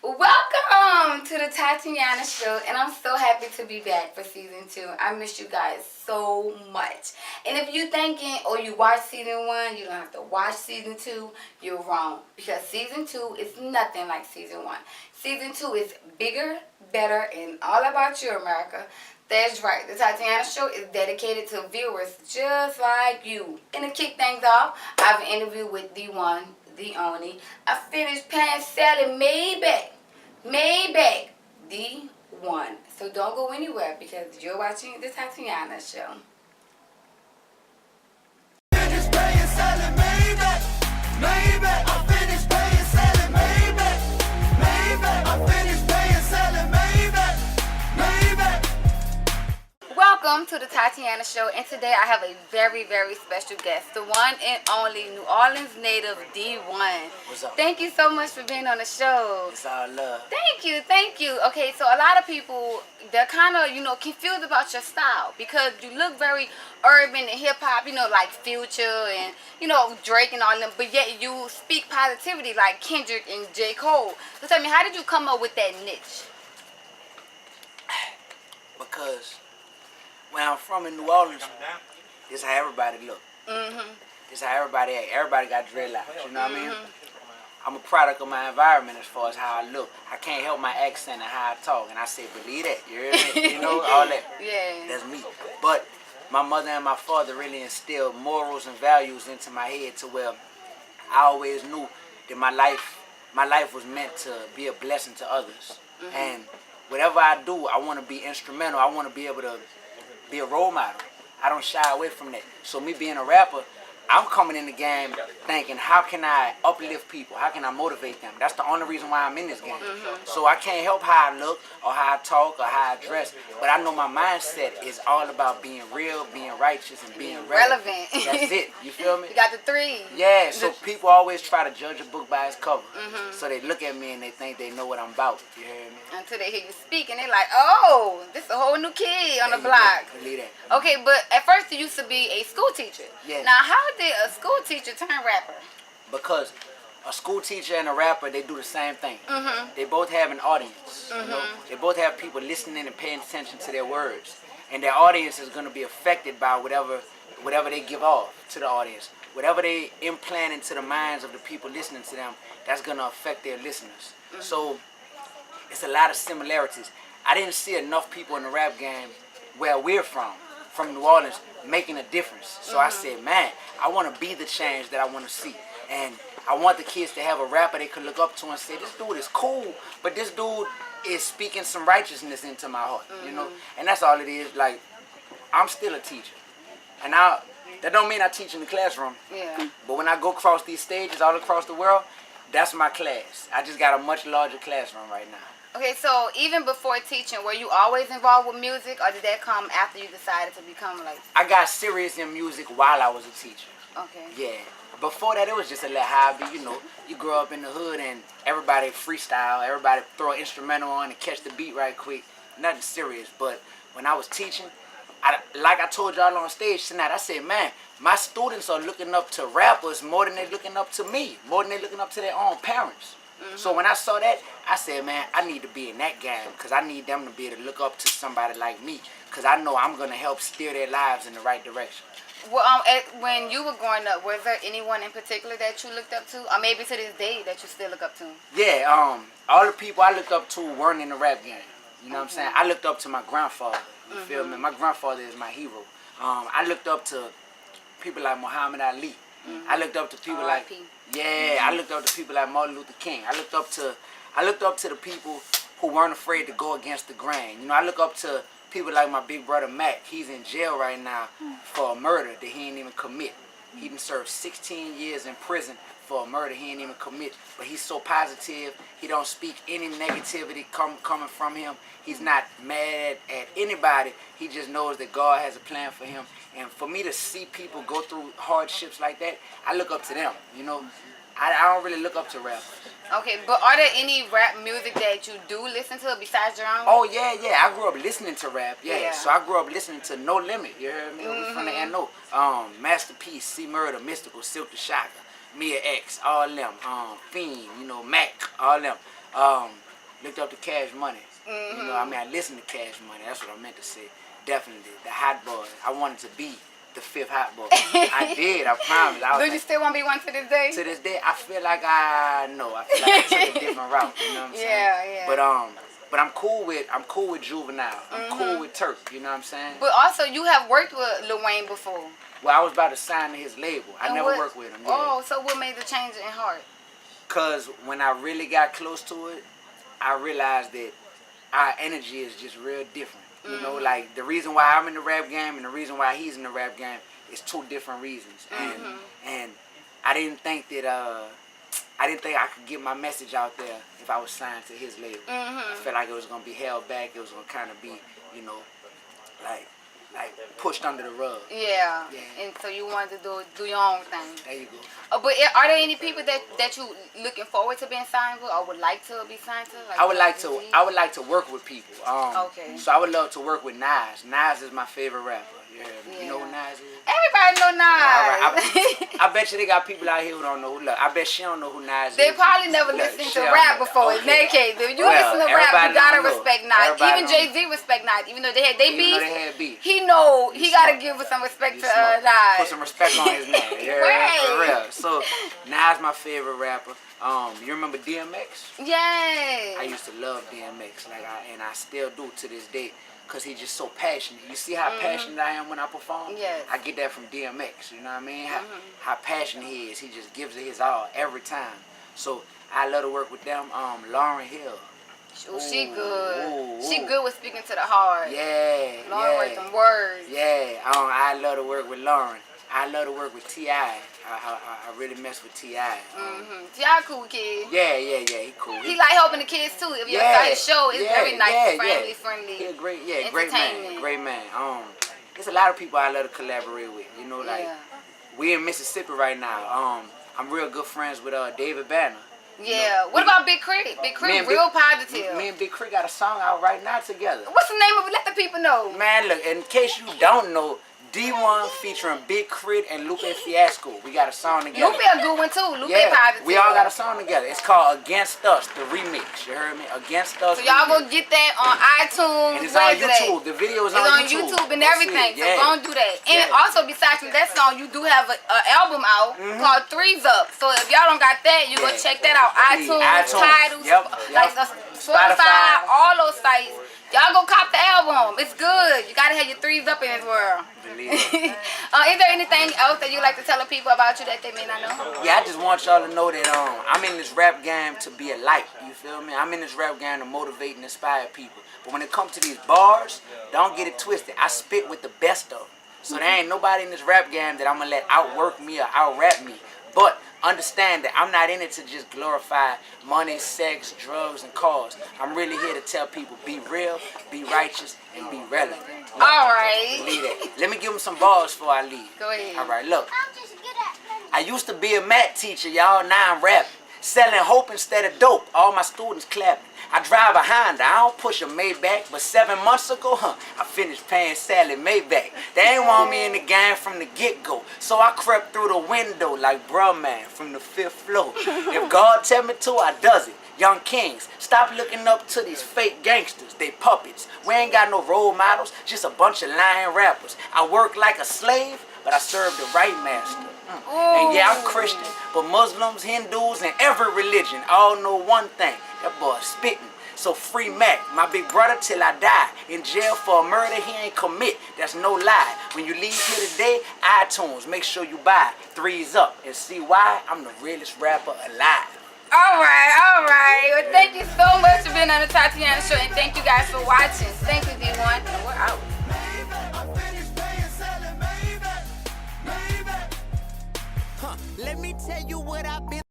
Welcome to the Tatyana Show, and I'm so happy to be back for season 2. I miss you guys so much. And if you thinking, oh, you watched season 1, you don't have to watch season 2, you're wrong. Because season 2 is nothing like season 1. Season 2 is bigger, better, and all about you, America. That's right. The Tatyana Show is dedicated to viewers just like you. And to kick things off, I have an interview with Dee-1, the only. I finished paying Sally Maybach, Dee-1. So don't go anywhere because you're watching the Tatyana Show. Welcome to the Tatyana Show, and today I have a very, very special guest, the one and only New Orleans native Dee-1. What's up? Thank you so much for being on the show. It's all love. Thank you. Okay, so a lot of people, they're kind of, confused about your style because you look very urban and hip-hop, like Future and, Drake and all them, but yet you speak positivity like Kendrick and J. Cole. So tell me, how did you come up with that niche? Because where I'm from in New Orleans, this is how everybody look. This is how everybody act. Everybody got dreadlocks, you know what I mean? I'm a product of my environment as far as how I look. I can't help my accent and how I talk. And I say, believe that, you hear me? All that. Yeah. That's me. But my mother and my father really instilled morals and values into my head to where I always knew that my life was meant to be a blessing to others. And whatever I do, I want to be instrumental. I want to be able to be a role model. I don't shy away from that. So me being a rapper, I'm coming in the game thinking, how can I uplift people? How can I motivate them? That's the only reason why I'm in this game. So I can't help how I look or how I talk or how I dress, but I know my mindset is all about being real, being righteous, and being relevant. That's it. You feel me? You got the 3. Yeah, so people always try to judge a book by its cover. So they look at me and they think they know what I'm about. You hear me? Until they hear you speak and they're like, oh, this is a whole new kid on the block. Believe that. Okay, but at first you used to be a school teacher. Yeah. Now, how did a school teacher turn rapper? Because a school teacher and a rapper, they do the same thing. They both have an audience. They both have people listening and paying attention to their words. And their audience is going to be affected by whatever they give off to the audience. Whatever they implant into the minds of the people listening to them, that's going to affect their listeners. So it's a lot of similarities. I didn't see enough people in the rap game where we're from New Orleans, making a difference. So I said, man, I want to be the change that I want to see. And I want the kids to have a rapper they could look up to and say, this dude is cool, but this dude is speaking some righteousness into my heart, And that's all it is. Like, I'm still a teacher. And that don't mean I teach in the classroom. Yeah. But when I go across these stages all across the world, that's my class. I just got a much larger classroom right now. Okay, so even before teaching, were you always involved with music, or did that come after you decided to become like... I got serious in music while I was a teacher. Okay. Yeah. Before that, it was just a little hobby, You grow up in the hood and everybody freestyle, everybody throw an instrumental on and catch the beat right quick. Nothing serious. But when I was teaching, like I told y'all on stage tonight, I said, man, my students are looking up to rappers more than they're looking up to me, more than they're looking up to their own parents. So when I saw that, I said, man, I need to be in that game because I need them to be able to look up to somebody like me because I know I'm going to help steer their lives in the right direction. Well, when you were growing up, was there anyone in particular that you looked up to, or maybe to this day that you still look up to? Yeah, all the people I looked up to weren't in the rap game. You know what I'm saying? I looked up to my grandfather. You feel me? My grandfather is my hero. I looked up to people like Muhammad Ali. I looked up to people like... Yeah, I looked up to people like Martin Luther King. I looked up to the people who weren't afraid to go against the grain. I look up to people like my big brother Mac. He's in jail right now for a murder that he didn't even commit. He done served 16 years in prison for a murder he didn't even commit. But he's so positive. He don't speak any negativity coming from him. He's not mad at anybody. He just knows that God has a plan for him. And for me to see people go through hardships like that, I look up to them, I don't really look up to rappers. Okay, but are there any rap music that you do listen to besides your own? Oh, yeah. I grew up listening to rap, yeah. So I grew up listening to No Limit, you heard me? We from the N.O. Masterpiece, C Murder, Mystical, Silk the Shocker, Mia X, all them. Fiend, Mac, all them. looked up to Cash Money. You know, I mean, I listened to Cash Money. That's what I meant to say. Definitely, the Hot Boy. I wanted to be the 5th Hot Boy. I did. I promise. I was Do you still want to be one to this day? to this day, I feel like I took a different route. You know what I'm saying? Yeah. But I'm cool with Juvenile. I'm cool with Turk. You know what I'm saying? But also, you have worked with Lil Wayne before. Well, I was about to sign to his label. I never worked with him. Yeah. Oh, so what made the change in heart? Cause when I really got close to it, I realized that our energy is just real different. You know, like the reason why I'm in the rap game and the reason why he's in the rap game is 2 different reasons. And I didn't think that I could get my message out there if I was signed to his label. I felt like it was gonna be held back. It was gonna kind of be, you know, like pushed under the rug. Yeah. And so you wanted to do your own thing. There you go. But are there any people that you looking forward to being signed with, or would like to be signed to? Like I would like to work with people. Okay. So I would love to work with Nas. Nas is my favorite rapper. You heard me? Yeah. You know who Nas is? Everybody know Nas. I bet you they got people out here who don't know. Look, I bet she don't know who Nas is. They probably never listened to rap before. Okay. In that case, if you listen to rap, you gotta respect Nas. Even Jay-Z respect Nas, even though they had beef. He gotta give some respect to Nas. Put some respect on his name. Yeah, for real. So Nas my favorite rapper. You remember DMX? Yes. I used to love DMX, and I still do to this day. Cause he's just so passionate. You see how passionate I am when I perform? Yes. I get that from DMX, you know what I mean? How passionate he is. He just gives it his all every time. So I love to work with them. Lauryn Hill. Ooh, she good. Ooh. She good with speaking to the heart. Yeah. Lauryn write them words. Yeah. I love to work with Lauryn. I love to work with T.I. I really mess with T.I. T.I. cool kid. Yeah, he cool. He like helping the kids too. If you saw his show, it's very nice, friendly. He a great man. There's a lot of people I love to collaborate with. You know, like we in Mississippi right now. I'm real good friends with David Banner. Yeah. What about Big Crit? Big Crit real positive. Me and Big Crit got a song out right now together. What's the name of it? Let the people know. Man, look, in case you don't know, Dee-1 featuring Big Crit and Lupe Fiasco. We got a song together. Lupe a good one too. Lupe positive. We all got a song together. It's called Against Us, the remix. You heard me? Against Us. So y'all go get that on iTunes. And it's on YouTube. The video is on YouTube. It's on YouTube and everything. So go and do that. And Yeah. also besides from that song, you do have an album out called Threes Up. So if y'all don't got that, you go check that out. iTunes, Tidal, like Spotify, all those sites. Y'all go cop the album. It's good. You gotta have your threes up in this world. Believe it. Is there anything else that you like to tell the people about you that they may not know? Yeah, I just want y'all to know that I'm in this rap game to be a light. You feel me? I'm in this rap game to motivate and inspire people. But when it comes to these bars, don't get it twisted. I spit with the best of them. So there ain't nobody in this rap game that I'm gonna let outwork me or out-rap me. But understand that I'm not in it to just glorify money, sex, drugs, and cars. I'm really here to tell people, be real, be righteous, and be relevant. Look, all right. Believe that. Let me give them some bars before I leave. Go ahead. All right, look. I used to be a math teacher, y'all. Now I'm rapping. Selling hope instead of dope. All my students clapping. I drive a Honda. I don't push a Maybach. But 7 months ago, I finished paying Sally Maybach. They ain't want me in the game from the get-go. So I crept through the window like bruh man from the 5th floor. If God tell me to, I does it. Young kings, stop looking up to these fake gangsters. They puppets. We ain't got no role models. Just a bunch of lying rappers. I work like a slave, but I serve the right master. And yeah, I'm Christian, but Muslims, Hindus, and every religion all know one thing. That boy spitting. So free Mac, my big brother till I die. In jail for a murder he ain't commit. That's no lie. When you leave here today, iTunes, make sure you buy Threes Up and see why I'm the realest rapper alive. All right. Well, thank you so much for being on the Tatyana Show, and thank you guys for watching. Thank you, Dee-1. We're out.